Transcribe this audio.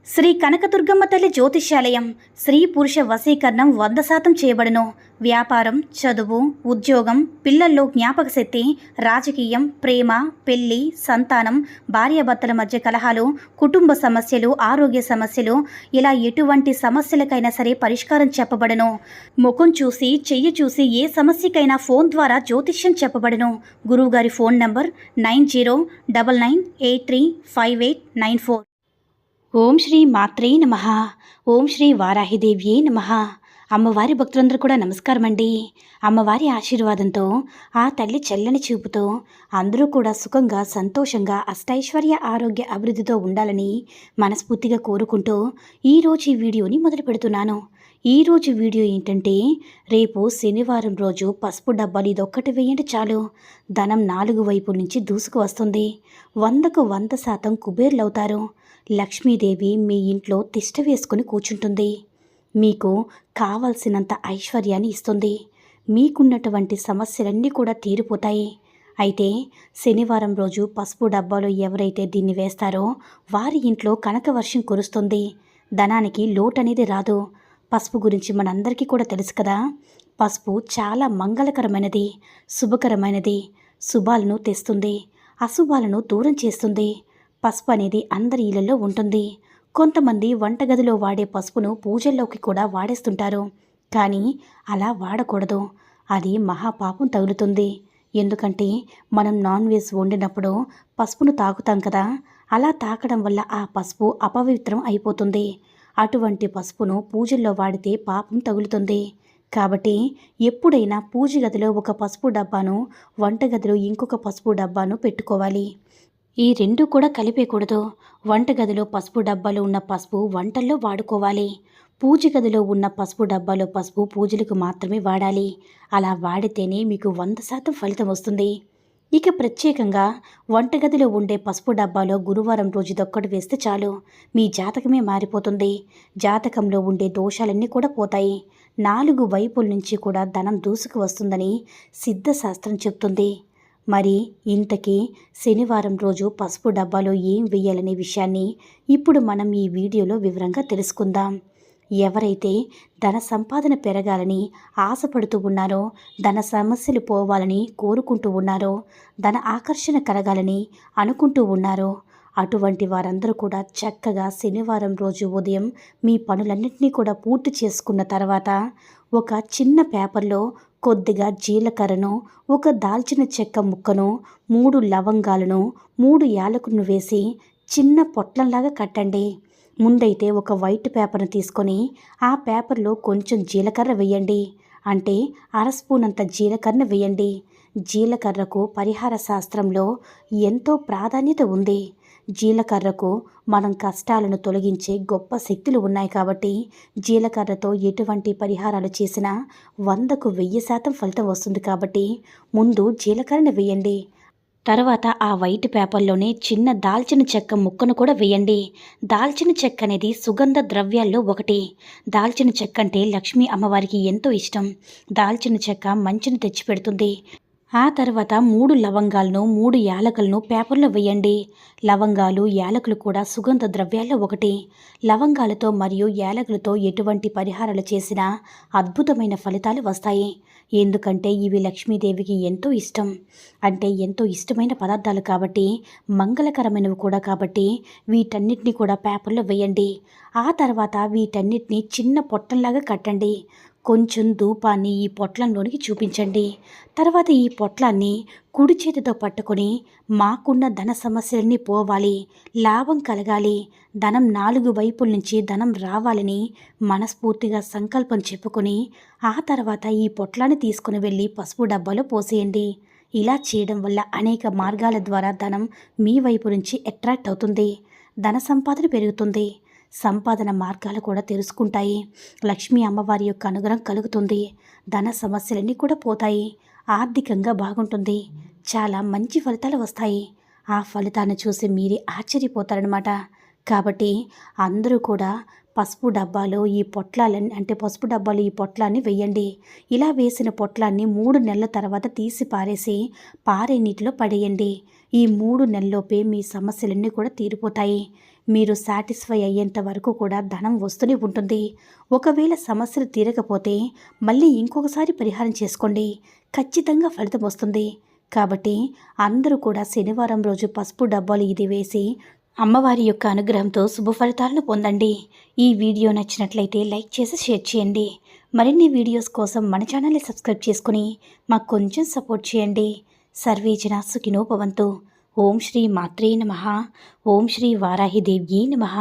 శ్రీ కనకదుర్గమ్మ తల్లి జ్యోతిష్యాలయం స్త్రీ పురుష వశీకరణం 100% చేయబడును. వ్యాపారం, చదువు, ఉద్యోగం, పిల్లల్లో జ్ఞాపక శక్తి, రాజకీయం, ప్రేమ, పెళ్లి, సంతానం, భార్యాభర్తల మధ్య కలహాలు, కుటుంబ సమస్యలు, ఆరోగ్య సమస్యలు, ఇలా ఎటువంటి సమస్యలకైనా సరే పరిష్కారం చెప్పబడును. ముఖం చూసి, చెయ్యి చూసి ఏ సమస్యకైనా ఫోన్ ద్వారా జ్యోతిష్యం చెప్పబడును. గురువుగారి ఫోన్ నంబర్ 9099835894. ఓం శ్రీ మాత్రే నమః. ఓం శ్రీ వారాహిదేవ్యే నమః. అమ్మవారి భక్తులందరూ కూడా నమస్కారం అండి. అమ్మవారి ఆశీర్వాదంతో, ఆ తల్లి చల్లని చూపుతో అందరూ కూడా సుఖంగా, సంతోషంగా, అష్టైశ్వర్య, ఆరోగ్య అభివృద్ధితో ఉండాలని మనస్ఫూర్తిగా కోరుకుంటూ ఈరోజు ఈ వీడియోని మొదలు పెడుతున్నాను. ఈరోజు వీడియో ఏంటంటే, రేపు శనివారం రోజు పసుపు డబ్బాలు ఇదొక్కటి వేయండి చాలు, ధనం 4 వైపుల నుంచి దూసుకు వస్తుంది. 100కు 100% కుబేర్లవుతారు. లక్ష్మీదేవి మీ ఇంట్లో తిష్ట వేసుకుని కూర్చుంటుంది. మీకు కావలసినంత ఐశ్వర్యాన్ని ఇస్తుంది. మీకున్నటువంటి సమస్యలన్నీ కూడా తీరిపోతాయి. అయితే శనివారం రోజు పసుపు డబ్బాలో ఎవరైతే దీన్ని వేస్తారో వారి ఇంట్లో కనకవర్షం కురుస్తుంది. ధనానికి లోటు అనేది రాదు. పసుపు గురించి మనందరికీ కూడా తెలుసు కదా. పసుపు చాలా మంగళకరమైనది, శుభకరమైనది. శుభాలను తెస్తుంది, అశుభాలను దూరం చేస్తుంది. పసుపు అనేది అందరి ఇళ్లలో ఉంటుంది. కొంతమంది వంటగదిలో వాడే పసుపును పూజల్లోకి కూడా వాడేస్తుంటారు. కానీ అలా వాడకూడదు. అది మహాపాపం తగులుతుంది. ఎందుకంటే మనం నాన్ వెజ్ వండినప్పుడు పసుపును తాకుతాం కదా. అలా తాకడం వల్ల ఆ పసుపు అపవిత్రం అయిపోతుంది. అటువంటి పసుపును పూజల్లో వాడితే పాపం తగులుతుంది. కాబట్టి ఎప్పుడైనా పూజ గదిలో ఒక పసుపు డబ్బాను, వంటగదిలో ఇంకొక పసుపు డబ్బాను పెట్టుకోవాలి. ఈ రెండు కూడా కలిపేయకూడదు. వంటగదిలో పసుపు డబ్బాలో ఉన్న పసుపు వంటల్లో వాడుకోవాలి. పూజ గదిలో ఉన్న పసుపు డబ్బాలో పసుపు పూజలకు మాత్రమే వాడాలి. అలా వాడితేనే మీకు 100% ఫలితం వస్తుంది. ఇక ప్రత్యేకంగా వంటగదిలో ఉండే పసుపు డబ్బాలో గురువారం రోజు ఇదొక్కటి వేస్తే చాలు, మీ జాతకమే మారిపోతుంది. జాతకంలో ఉండే దోషాలన్నీ కూడా పోతాయి. 4 వైపుల నుంచి కూడా ధనం దూసుకు వస్తుందని సిద్ధశాస్త్రం చెప్తుంది. మరి ఇంతకీ శనివారం రోజు పసుపు డబ్బాలో ఏం వేయాలనే విషయాన్ని ఇప్పుడు మనం ఈ వీడియోలో వివరంగా తెలుసుకుందాం. ఎవరైతే ధన సంపాదన పెరగాలని ఆశపడుతూ ఉన్నారో, ధన సమస్యలు పోవాలని కోరుకుంటూ ఉన్నారో, ధన ఆకర్షణ కలగాలని అనుకుంటూ ఉన్నారో, అటువంటి వారందరూ కూడా చక్కగా శనివారం రోజు ఉదయం మీ పనులన్నింటినీ కూడా పూర్తి చేసుకున్న తర్వాత ఒక చిన్న పేపర్లో కొద్దిగా జీలకర్రను, ఒక దాల్చిన చెక్క ముక్కను, 3 లవంగాలను, 3 యాలకులను వేసి చిన్న పొట్లంలాగా కట్టండి. ముందైతే ఒక వైట్ పేపర్ను తీసుకొని ఆ పేపర్లో కొంచెం జీలకర్ర వేయండి. అంటే 1/2 స్పూన్ అంత జీలకర్ర వేయండి. జీలకర్రకు పరిహార శాస్త్రంలో ఎంతో ప్రాధాన్యత ఉంది. జీలకర్రకు మనం కష్టాలను తొలగించే గొప్ప శక్తులు ఉన్నాయి. కాబట్టి జీలకర్రతో ఎటువంటి పరిహారాలు చేసినా 100కు 1000% ఫలితం వస్తుంది. కాబట్టి ముందు జీలకర్రను వేయండి. తర్వాత ఆ వైట్ పేపర్లోనే చిన్న దాల్చిన చెక్క ముక్కను కూడా వేయండి. దాల్చిన చెక్క అనేది సుగంధ ద్రవ్యాల్లో ఒకటి. దాల్చిన చెక్క అంటే లక్ష్మీ అమ్మవారికి ఎంతో ఇష్టం. దాల్చిన చెక్క మంచిని తెచ్చిపెడుతుంది. ఆ తర్వాత 3 లవంగాలను, 3 యాలకులను పేపర్లో వేయండి. లవంగాలు, యాలకులు కూడా సుగంధ ద్రవ్యాల్లో ఒకటి. లవంగాలతో మరియు యాలకులతో ఎటువంటి పరిహారాలు చేసినా అద్భుతమైన ఫలితాలు వస్తాయి. ఎందుకంటే ఇవి లక్ష్మీదేవికి ఎంతో ఇష్టం. అంటే ఎంతో ఇష్టమైన పదార్థాలు కాబట్టి, మంగళకరమైనవి కూడా కాబట్టి వీటన్నిటిని కూడా పేపర్లో వేయండి. ఆ తర్వాత వీటన్నిటిని చిన్న పొట్టంలాగా కట్టండి. కొంచెం ధూపాన్ని ఈ పొట్లంలోనికి చూపించండి. తర్వాత ఈ పొట్లాన్ని కుడి చేతితో పట్టుకొని, మాకున్న ధన సమస్యలన్నీ పోవాలి, లాభం కలగాలి, ధనం 4 వైపుల నుంచి ధనం రావాలని మనస్ఫూర్తిగా సంకల్పం చెప్పుకొని ఆ తర్వాత ఈ పొట్లాన్ని తీసుకుని వెళ్ళి పసుపు డబ్బాలో పోసేయండి. ఇలా చేయడం వల్ల అనేక మార్గాల ద్వారా ధనం మీ వైపు నుంచి అట్రాక్ట్ అవుతుంది. ధన సంపాదన పెరుగుతుంది. సంపాదన మార్గాలు కూడా తెలుసుకుంటాయి. లక్ష్మీ అమ్మవారి యొక్క అనుగ్రహం కలుగుతుంది. ధన సమస్యలన్నీ కూడా పోతాయి. ఆర్థికంగా బాగుంటుంది. చాలా మంచి ఫలితాలు వస్తాయి. ఆ ఫలితాన్ని చూసి మీరే ఆశ్చర్యపోతారనమాట. కాబట్టి అందరూ కూడా పసుపు డబ్బాలో ఈ పొట్లాన్ని వేయండి. ఇలా వేసిన పొట్లాన్ని 3 నెలల తర్వాత తీసి పారేసి పారే నీటిలో పడేయండి. ఈ 3 నెలల్లోపే మీ సమస్యలన్నీ కూడా తీరిపోతాయి. మీరు సాటిస్ఫై అయ్యేంత వరకు కూడా ధనం వస్తూనే ఉంటుంది. ఒకవేళ సమస్యలు తీరకపోతే మళ్ళీ ఇంకొకసారి పరిహారం చేసుకోండి, ఖచ్చితంగా ఫలితం వస్తుంది. కాబట్టి అందరూ కూడా శనివారం రోజు పసుపు డబ్బాలు ఇది వేసి అమ్మవారి యొక్క అనుగ్రహంతో శుభ ఫలితాలను పొందండి. ఈ వీడియో నచ్చినట్లయితే లైక్ చేసి షేర్ చేయండి. మరిన్ని వీడియోస్ కోసం మన ఛానల్ని సబ్స్క్రైబ్ చేసుకుని మాకు కొంచెం సపోర్ట్ చేయండి. సర్వే జనా సుఖినో భవంతు. ఓం శ్రీ మాత్రే నమః. ఓం శ్రీ వారాహిదేవ్యే నమః.